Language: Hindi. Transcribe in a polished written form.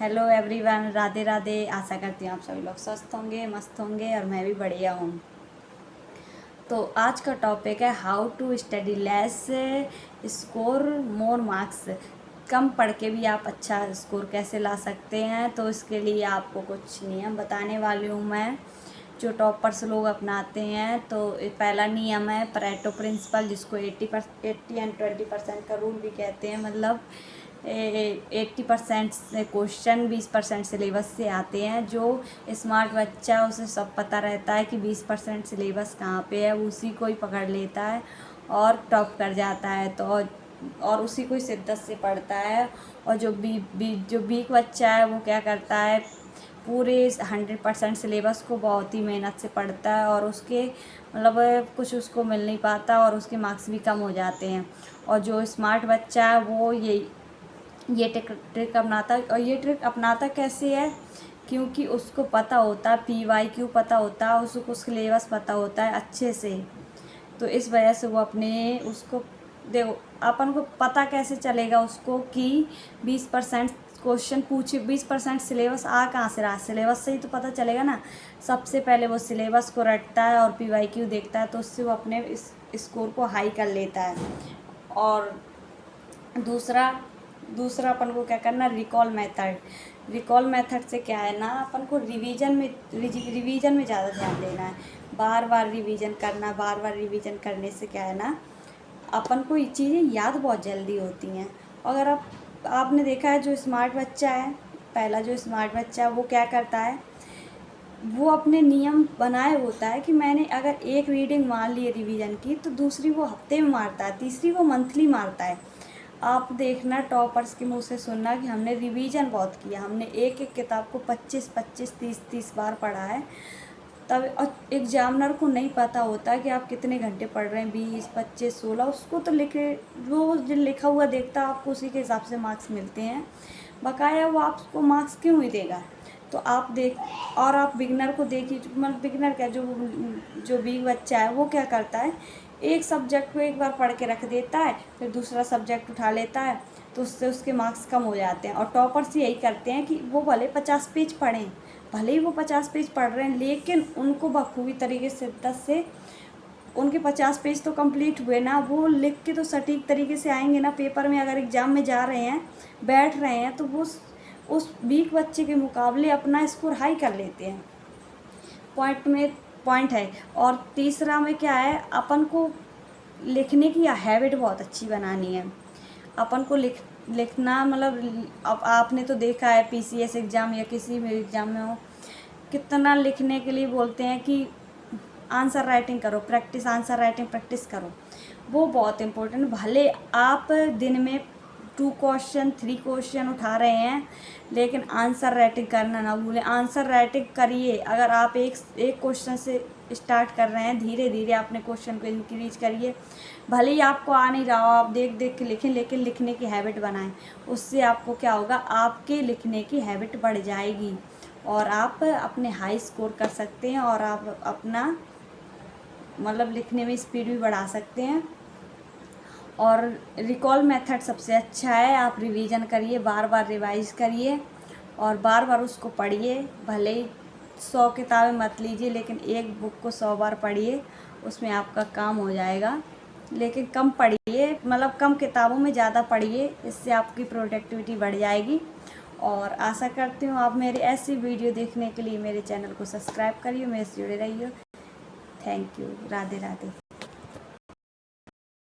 Hello everyone, Radhe Radhe. आशा करती हूँ आप सभी लोग स्वस्थ होंगे, मस्त होंगे और मैं भी बढ़िया हूँ। तो आज का टॉपिक है how to study less score more marks. कम पढ़ के भी आप अच्छा स्कोर कैसे ला सकते हैं, तो इसके लिए आपको कुछ नियम बताने वाली हूँ मैं, जो टॉपर्स लोग अपनाते हैं। तो पहला नियम है परेटो प्रिंसिपल, जिसको 80 एंड 20% का रूल भी कहते हैं। मतलब 80% क्वेश्चन 20% सिलेबस से आते हैं। जो स्मार्ट बच्चा उसे सब पता रहता है कि 20% सिलेबस कहाँ पे है, वो उसी को ही पकड़ लेता है और टॉप कर जाता है। तो और उसी को ही शिद्दत से पढ़ता है। और जो वीक बच्चा है वो क्या करता है, पूरे 100% सिलेबस को बहुत ही मेहनत से पढ़ता है और उसके मतलब कुछ उसको मिल नहीं पाता और उसके मार्क्स भी कम हो जाते हैं। और जो स्मार्ट बच्चा है वो ये ट्रिक अपनाता है। और ये ट्रिक अपनाता कैसे है, क्योंकि उसको पता होता है, PYQ पता होता है, उसको सिलेबस पता होता है अच्छे से। तो इस वजह से वो अपने उसको देखो, अपन को पता कैसे चलेगा उसको कि 20% क्वेश्चन पूछे, 20% सिलेबस आ कहाँ से रहा, सिलेबस से ही तो पता चलेगा ना। सबसे पहले वो सिलेबस को रटता है और PYQ देखता है, तो उससे वो अपने इस स्कोर को हाई कर लेता है। और दूसरा अपन को क्या करना, रिकॉल मेथड से क्या है ना, अपन को रिवीजन में ज़्यादा ध्यान देना है। बार बार रिवीजन करने से क्या है ना, अपन को ये चीज़ें याद बहुत जल्दी होती हैं। अगर आपने देखा है, जो स्मार्ट बच्चा है, पहला जो स्मार्ट बच्चा है वो क्या करता है, वो अपने नियम बनाए होता है कि मैंने अगर एक रीडिंग मार ली रिवीजन की, तो दूसरी वो हफ्ते में मारता है, तीसरी वो मंथली मारता है। आप देखना, टॉपर्स के मुंह से सुनना कि हमने रिवीजन बहुत किया, हमने एक एक किताब को 25-25, 30-30 बार पढ़ा है। तब एग्जामिनर को नहीं पता होता कि आप कितने घंटे पढ़ रहे हैं, 20, 25, 16। उसको तो वो जो लिखा हुआ देखता है, आपको उसी के हिसाब से मार्क्स मिलते हैं। बकाया वो आपको मार्क्स क्यों ही देगा। तो आप और आप बिगनर को देखिए, मतलब बिगनर क्या, जो वीक बच्चा है वो क्या करता है, एक सब्जेक्ट को एक बार पढ़ के रख देता है, फिर दूसरा सब्जेक्ट उठा लेता है, तो उससे उसके मार्क्स कम हो जाते हैं। और टॉपर्स यही करते हैं कि वो भले 50 पेज पढ़ें, भले ही वो 50 पेज पढ़ रहे हैं, लेकिन उनको बखूबी तरीके से शिद्दत से उनके 50 पेज तो कंप्लीट हुए ना, वो लिख के तो सटीक तरीके से आएंगे ना पेपर में। अगर एग्ज़ाम में जा रहे हैं, बैठ रहे हैं, तो वो उस वीक बच्चे के मुकाबले अपना स्कोर हाई कर लेते हैं। पॉइंट है। और तीसरा में क्या है, अपन को लिखने की हैबिट बहुत अच्छी बनानी है। अपन को लिखना, मतलब अब आपने तो देखा है PCS एग्ज़ाम या किसी भी एग्ज़ाम में हो, कितना लिखने के लिए बोलते हैं कि आंसर राइटिंग करो, आंसर राइटिंग प्रैक्टिस करो। वो बहुत इम्पोर्टेंट। भले आप दिन में 2 क्वेश्चन 3 क्वेश्चन उठा रहे हैं, लेकिन आंसर राइटिंग करना ना भूलें। आंसर राइटिंग करिए। अगर आप एक क्वेश्चन से स्टार्ट कर रहे हैं, धीरे धीरे अपने क्वेश्चन को इंक्रीज करिए। भले ही आपको आ नहीं रहा हो, आप देख देख के लिखें, लेकिन लिखने की हैबिट बनाएं। उससे आपको क्या होगा, आपके लिखने की हैबिट बढ़ जाएगी और आप अपने हाई स्कोर कर सकते हैं और आप अपना मतलब लिखने में स्पीड भी बढ़ा सकते हैं। और रिकॉल मेथड सबसे अच्छा है। आप रिवीजन करिए, बार बार रिवाइज करिए और बार बार उसको पढ़िए। भले ही 100 किताबें मत लीजिए, लेकिन एक बुक को 100 बार पढ़िए, उसमें आपका काम हो जाएगा। लेकिन कम पढ़िए, मतलब कम किताबों में ज़्यादा पढ़िए, इससे आपकी प्रोडक्टिविटी बढ़ जाएगी। और आशा करती हूँ आप मेरी ऐसी वीडियो देखने के लिए मेरे चैनल को सब्सक्राइब करिए, मेरे से जुड़े रहिए। Thank you. राधे राधे।